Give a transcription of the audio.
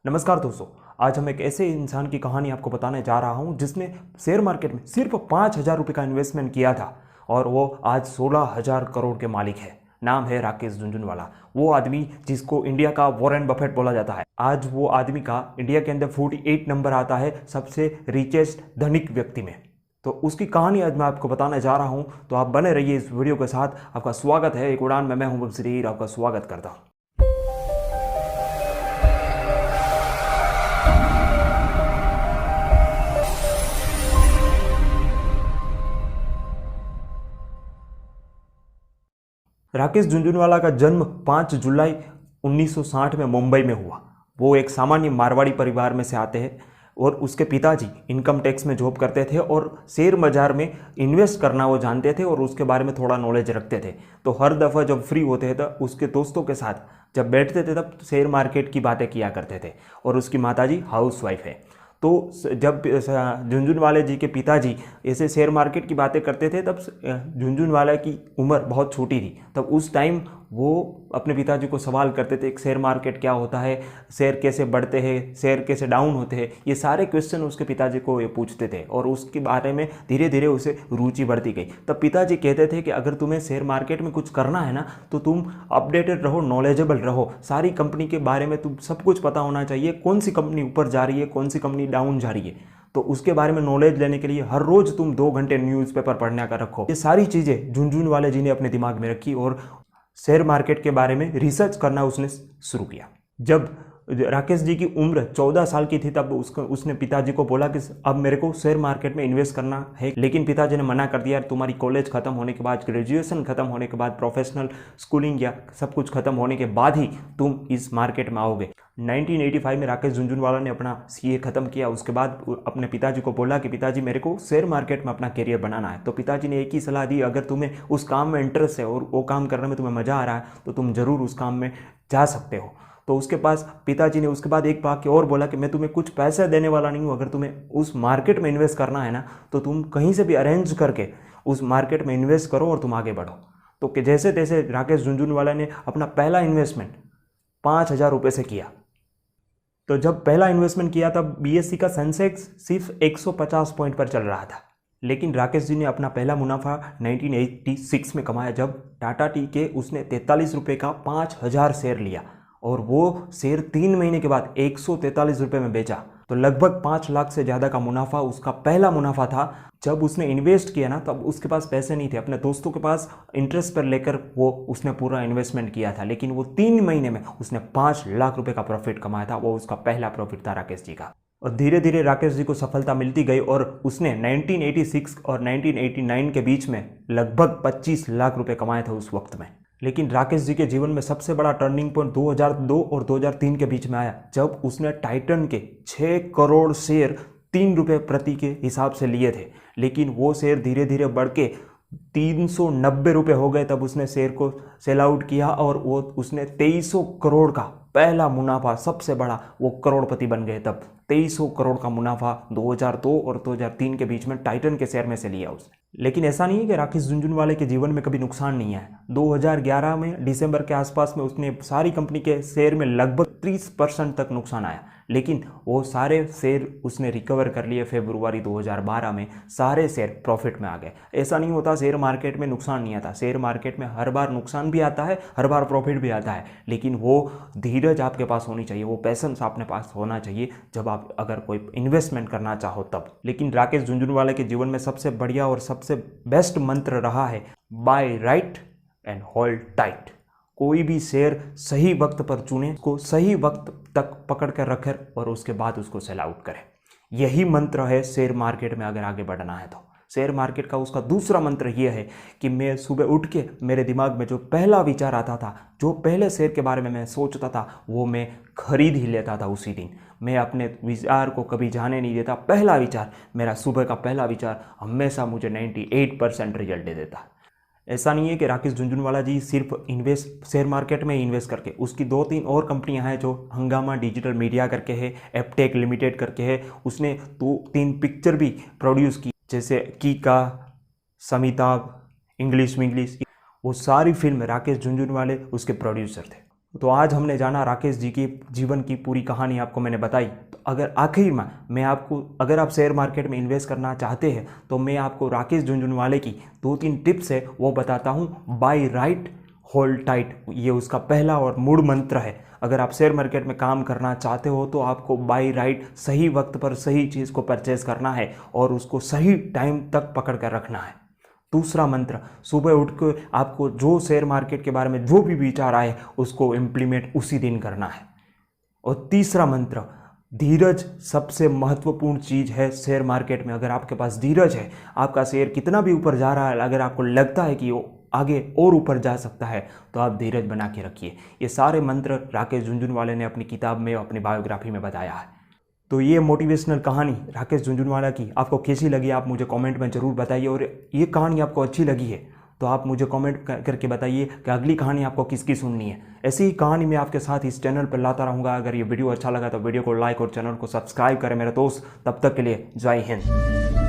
नमस्कार दोस्तों, आज हम एक ऐसे इंसान की कहानी आपको बताने जा रहा हूं जिसने शेयर मार्केट में सिर्फ 5,000 रुपये का इन्वेस्टमेंट किया था और वो आज 16,000 करोड़ के मालिक है। नाम है राकेश झुनझुनवाला। वो आदमी जिसको इंडिया का वॉरेन बफेट बोला जाता है, आज वो आदमी का इंडिया के अंदर 48 नंबर आता है सबसे रिचेस्ट धनिक व्यक्ति में। तो उसकी कहानी आज मैं आपको बताने जा रहा हूं, तो आप बने रहिए इस वीडियो के साथ। आपका स्वागत है एक उड़ान में, मैं हूं बबसीर, आपका स्वागत करता हूं। राकेश झुनझुनवाला का जन्म 5 जुलाई 1960 में मुंबई में हुआ। वो एक सामान्य मारवाड़ी परिवार में से आते हैं और उसके पिताजी इनकम टैक्स में जॉब करते थे और शेयर बाजार में इन्वेस्ट करना वो जानते थे और उसके बारे में थोड़ा नॉलेज रखते थे। तो हर दफ़ा जब फ्री होते थे तो उसके दोस्तों के साथ जब बैठते थे तब शेयर मार्केट की बातें किया करते थे। और उसकी माताजी हाउस वाइफ है। तो जब झुनझुनवाले जी के पिताजी ऐसे शेयर मार्केट की बातें करते थे तब झुनझुनवाला की उम्र बहुत छोटी थी। तब उस टाइम वो अपने पिताजी को सवाल करते थे कि शेयर मार्केट क्या होता है, शेयर कैसे बढ़ते हैं, शेयर कैसे डाउन होते हैं। ये सारे क्वेश्चन उसके पिताजी को ये पूछते थे और उसके बारे में धीरे धीरे उसे रुचि बढ़ती गई। तब पिताजी कहते थे कि अगर तुम्हें शेयर मार्केट में कुछ करना है ना तो तुम अपडेटेड रहो, नॉलेजेबल रहो, सारी कंपनी के बारे में तुम सब कुछ पता होना चाहिए, कौन सी कंपनी ऊपर जा रही है, कौन सी कंपनी डाउन जा रही है। तो उसके बारे में नॉलेज लेने के लिए हर रोज तुम 2 घंटे न्यूज़पेपर पढ़ने का रखो। ये सारी चीज़ें झुनझुनवाले जी ने अपने दिमाग में रखी और शेयर मार्केट के बारे में रिसर्च करना उसने शुरू किया। जब राकेश जी की उम्र 14 साल की थी तब उसने पिताजी को बोला कि अब मेरे को शेयर मार्केट में इन्वेस्ट करना है। लेकिन पिताजी ने मना कर दिया, तुम्हारी कॉलेज खत्म होने के बाद, ग्रेजुएशन खत्म होने के बाद, प्रोफेशनल स्कूलिंग या सब कुछ खत्म होने के बाद ही तुम इस मार्केट में आओगे। 1985 में राकेश झुनझुनवाला ने अपना सीए खत्म किया। उसके बाद अपने पिताजी को बोला कि पिताजी मेरे को शेयर मार्केट में अपना करियर बनाना है। तो पिताजी ने एक ही सलाह दी, अगर तुम्हें उस काम में इंटरेस्ट है और वो काम करने में तुम्हें मज़ा आ रहा है तो तुम ज़रूर उस काम में जा सकते हो। तो उसके पास पिताजी ने उसके बाद एक वाक्य और बोला कि मैं तुम्हें कुछ पैसे देने वाला नहीं हूँ, अगर तुम्हें उस मार्केट में इन्वेस्ट करना है ना तो तुम कहीं से भी अरेंज करके उस मार्केट में इन्वेस्ट करो और तुम आगे बढ़ो। तो कि जैसे तैसे राकेश झुनझुनवाला ने अपना पहला इन्वेस्टमेंट 5,000 रुपये से किया। तो जब पहला इन्वेस्टमेंट किया तब बीएसई का सेंसेक्स सिर्फ 150 पॉइंट पर चल रहा था। लेकिन राकेश जी ने अपना पहला मुनाफा 1986 में कमाया जब टाटा टी के उसने 43 रुपये का 5,000 शेयर लिया और वो शेयर 3 महीने के बाद 143 रुपये में बेचा। तो लगभग 5 लाख से ज़्यादा का मुनाफा उसका पहला मुनाफा था। जब उसने इन्वेस्ट किया ना तब उसके पास पैसे नहीं थे, अपने दोस्तों के पास इंटरेस्ट पर लेकर वो उसने पूरा इन्वेस्टमेंट किया था। लेकिन वो 3 महीने में उसने 5 लाख रुपए का प्रॉफिट कमाया था। वो उसका पहला प्रॉफिट था राकेश जी का। और धीरे धीरे राकेश जी को सफलता मिलती गई और उसने 1986 और 1989 के बीच में लगभग 25 लाख रुपए कमाए थे उस वक्त में। लेकिन राकेश जी के जीवन में सबसे बड़ा टर्निंग पॉइंट 2002 और 2003 के बीच में आया जब उसने टाइटन के 6 करोड़ शेयर 3 रुपये प्रति के हिसाब से लिए थे। लेकिन वो शेयर धीरे धीरे बढ़ के 390 रुपये हो गए। तब उसने शेयर को सेल आउट किया और वो उसने 2300 करोड़ का पहला मुनाफा, सबसे बड़ा, वो करोड़पति बन गए। तब 2300 करोड़ का मुनाफा 2002 और 2003 के बीच में टाइटन के शेयर में से लिया उसने। लेकिन ऐसा नहीं है कि राकेश झुनझुनवाले के जीवन में कभी नुकसान नहीं आया। 2011 में दिसंबर के आसपास में उसने सारी कंपनी के शेयर में लगभग 30% तक नुकसान आया। लेकिन वो सारे शेयर उसने रिकवर कर लिए। फरवरी 2012 में सारे शेयर प्रॉफिट में आ गए। ऐसा नहीं होता शेयर मार्केट में नुकसान नहीं आता। शेयर मार्केट में हर बार नुकसान भी आता है, हर बार प्रॉफिट भी आता है। लेकिन वो धीरज आपके पास होनी चाहिए, वो पैसेंस अपने पास होना चाहिए जब आप अगर कोई इन्वेस्टमेंट करना चाहो तब। लेकिन राकेश झुनझुनवाला के जीवन में सबसे बढ़िया और सबसे बेस्ट मंत्र रहा है by right and hold tight. कोई भी शेयर सही वक्त पर चुने, को सही वक्त तक पकड़ कर रखे और उसके बाद उसको सेल आउट करें। यही मंत्र है शेयर मार्केट में अगर आगे बढ़ना है तो। शेयर मार्केट का उसका दूसरा मंत्र यह है कि मैं सुबह उठ के मेरे दिमाग में जो पहला विचार आता था, जो पहले शेयर के बारे में मैं सोचता था, वो मैं खरीद ही लेता था उसी दिन। मैं अपने विचार को कभी जाने नहीं देता। पहला विचार, मेरा सुबह का पहला विचार हमेशा मुझे 98% रिजल्ट दे देता। ऐसा नहीं है कि राकेश झुनझुनवाला जी सिर्फ शेयर मार्केट में इन्वेस्ट करके, उसकी 2-3 और कंपनियां हैं जो हंगामा डिजिटल मीडिया करके है, एपटेक लिमिटेड करके है। उसने 2-3 पिक्चर भी प्रोड्यूस की, जैसे कीका, समिताभ, इंग्लिश विंग्लिश। वो सारी फिल्म राकेश झुनझुनवाले उसके प्रोड्यूसर थे। तो आज हमने जाना राकेश जी की जीवन की पूरी कहानी, आपको मैंने बताई। तो अगर आखिर में मैं आपको, अगर आप शेयर मार्केट में इन्वेस्ट करना चाहते हैं तो मैं आपको राकेश झुनझुनवाले की 2-3 टिप्स है वो बताता हूँ। बाय राइट, होल्ड टाइट, ये उसका पहला और मूल मंत्र है। अगर आप शेयर मार्केट में काम करना चाहते हो तो आपको बाय राइट सही वक्त पर सही चीज़ को परचेज करना है और उसको सही टाइम तक पकड़ कर रखना है। दूसरा मंत्र, सुबह उठ कर आपको जो शेयर मार्केट के बारे में जो भी विचार आए उसको इम्प्लीमेंट उसी दिन करना है। और तीसरा मंत्र, धीरज सबसे महत्वपूर्ण चीज़ है शेयर मार्केट में। अगर आपके पास धीरज है, आपका शेयर कितना भी ऊपर जा रहा है, अगर आपको लगता है कि वो आगे और ऊपर जा सकता है तो आप धीरज बना के रखिए। ये सारे मंत्र राकेश झुनझुनवाले ने अपनी किताब में, अपनी बायोग्राफी में बताया है। तो ये मोटिवेशनल कहानी राकेश झुनझुनवाला की आपको कैसी लगी, आप मुझे कमेंट में ज़रूर बताइए। और ये कहानी आपको अच्छी लगी है तो आप मुझे कमेंट करके बताइए कि अगली कहानी आपको किसकी सुननी है। ऐसी ही कहानी मैं आपके साथ इस चैनल पर लाता रहूँगा। अगर ये वीडियो अच्छा लगा तो वीडियो को लाइक और चैनल को सब्सक्राइब करें मेरे दोस्त। तब तक के लिए जय हिंद।